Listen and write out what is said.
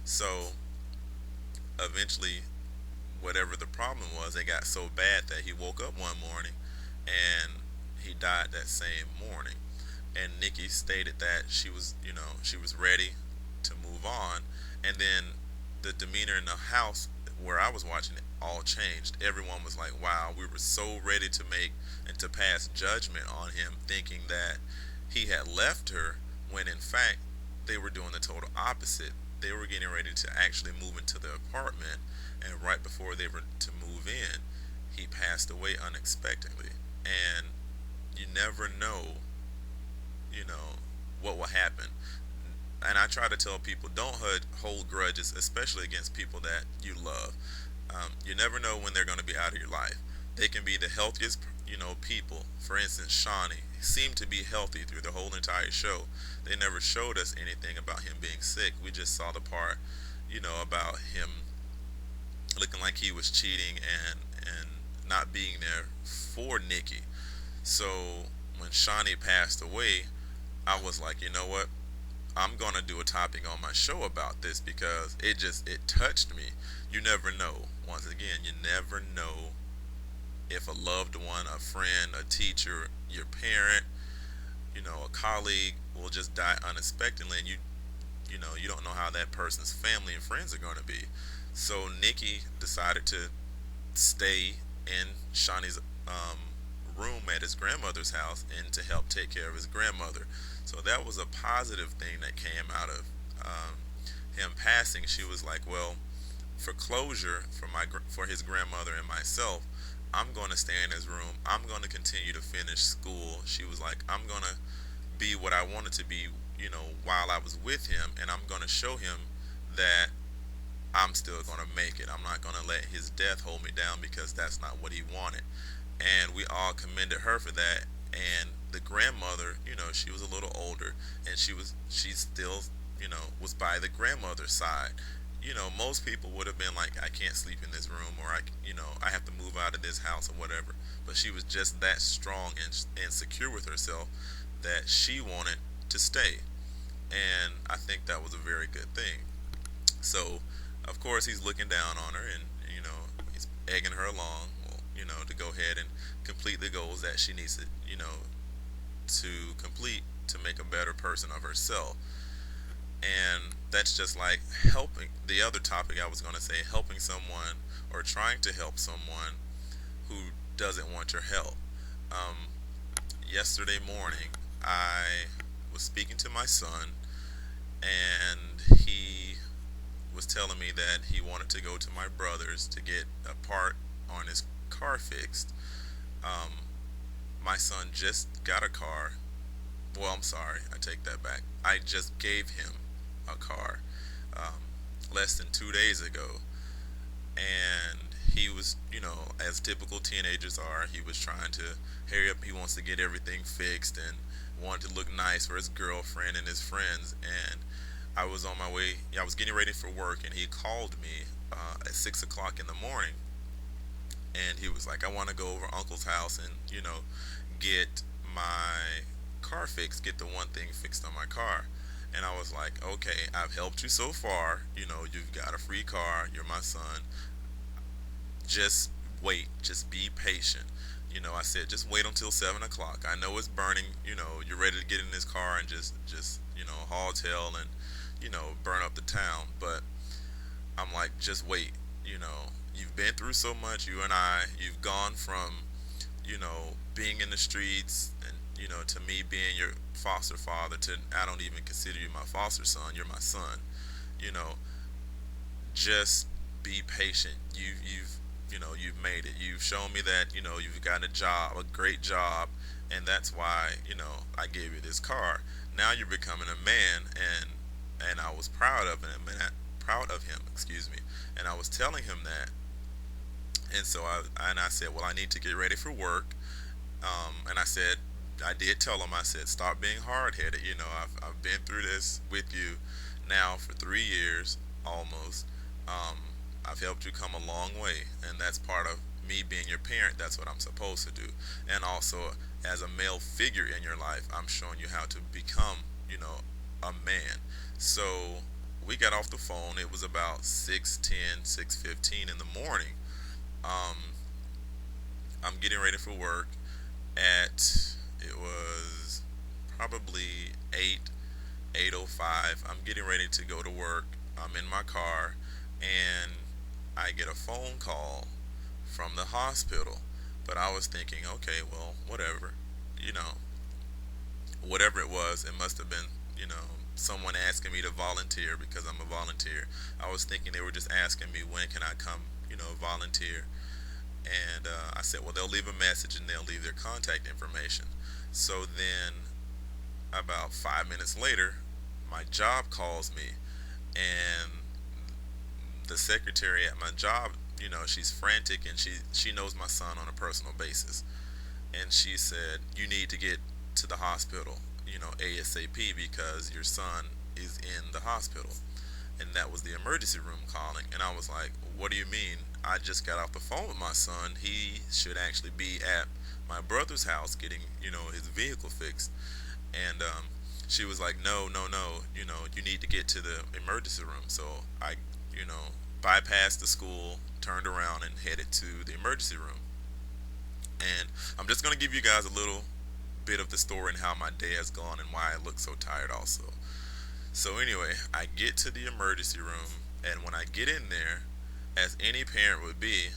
So eventually, whatever the problem was, it got so bad that he woke up one morning and he died that same morning. And Nikki stated that she was ready to move on. And then the demeanor in the house where I was watching it all changed. Everyone was like, wow, we were so ready to make and to pass judgment on him, thinking that he had left her, when in fact they were doing the total opposite. They were getting ready to actually move into the apartment, and right before they were to move in, he passed away unexpectedly. And you never know, you know, what will happen. And I try to tell people, don't hold grudges, especially against people that you love. You never know when they're going to be out of your life. They can be the healthiest, people. For instance, Shawnee seemed to be healthy through the whole entire show. They never showed us anything about him being sick. We just saw the part, about him looking like he was cheating and not being there for Nikki. So when Shawnee passed away, I was like, you know what? I'm gonna do a topic on my show about this because it touched me. You never know. Once again, you never know if a loved one, a friend, a teacher, your parent, a colleague will just die unexpectedly, and you don't know how that person's family and friends are going to be. So Nikki decided to stay in Shawnee's room at his grandmother's house and to help take care of his grandmother. So that was a positive thing that came out of him passing. She was like, "Well, for closure for his grandmother and myself, I'm going to stay in his room. I'm going to continue to finish school." She was like, "I'm going to be what I wanted to be, while I was with him, and I'm going to show him that I'm still going to make it. I'm not going to let his death hold me down because that's not what he wanted." And we all commended her for that. And the grandmother, she was a little older, and she still, was by the grandmother's side. Most people would have been like, "I can't sleep in this room," or I have to move out of this house or whatever. But she was just that strong and secure with herself that she wanted to stay. And I think that was a very good thing. So, of course, he's looking down on her, and he's egging her along, well, to go ahead and complete the goals that she needs to complete to make a better person of herself. And that's just like helping. The other topic I was going to say, helping someone or trying to help someone who doesn't want your help. Um, Yesterday morning, I was speaking to my son, and he was telling me that he wanted to go to my brother's to get a part on his car fixed. Um, my son just got a car. Well, I'm sorry, I take that back. I just gave him a car um, less than 2 days ago, and he was, as typical teenagers are, he was trying to hurry up. He wants to get everything fixed and wanted to look nice for his girlfriend and his friends. And I was on my way. I was getting ready for work, and he called me at 6 o'clock in the morning, and he was like, "I want to go over Uncle's house and get my car fixed, get the one thing fixed on my car." And I was like, "Okay, I've helped you so far. You've got a free car. You're my son. Just wait. Just be patient." I said, "Just wait until 7 o'clock. I know it's burning. You're ready to get in this car and just haul tail and burn up the town. But I'm like, just wait. You've been through so much. You and I. You've gone from being in the streets and to me being your foster father to I don't even consider you my foster son. You're my son. You know, just be patient. You've made it. You've shown me that you've got a job, a great job, and that's why I gave you this car. Now you're becoming a man, and I was proud of him. Excuse me, and I was telling him that, and I said, well, I need to get ready for work. And I did tell him, I said, stop being hard headed. I've been through this with you now for 3 years almost. Um, I've helped you come a long way, and that's part of me being your parent. That's what I'm supposed to do. And also, as a male figure in your life, I'm showing you how to become, a man. So, we got off the phone. It was about 6:10, 6:15 in the morning. Um, I'm getting ready for work at, it was probably 8:05. I'm getting ready to go to work. I'm in my car, and I get a phone call from the hospital. But I was thinking, okay, well, whatever. You know, whatever it was, it must have been, someone asking me to volunteer because I'm a volunteer. I was thinking they were just asking me when can I come, volunteer. And I said, well, they'll leave a message and they'll leave their contact information. So then, about 5 minutes later, my job calls me, and the secretary at my job, she's frantic, and she knows my son on a personal basis, and she said, you need to get to the hospital, ASAP, because your son is in the hospital. And that was the emergency room calling. And I was like, what do you mean? I just got off the phone with my son. He should actually be at my brother's house getting, his vehicle fixed. And she was like, no, no, no, you need to get to the emergency room. So I, you know, bypassed the school, turned around, and headed to the emergency room. And I'm just going to give you guys a little bit of the story and how my day has gone and why I look so tired also. So anyway, I get to the emergency room, and when I get in there, as any parent would be,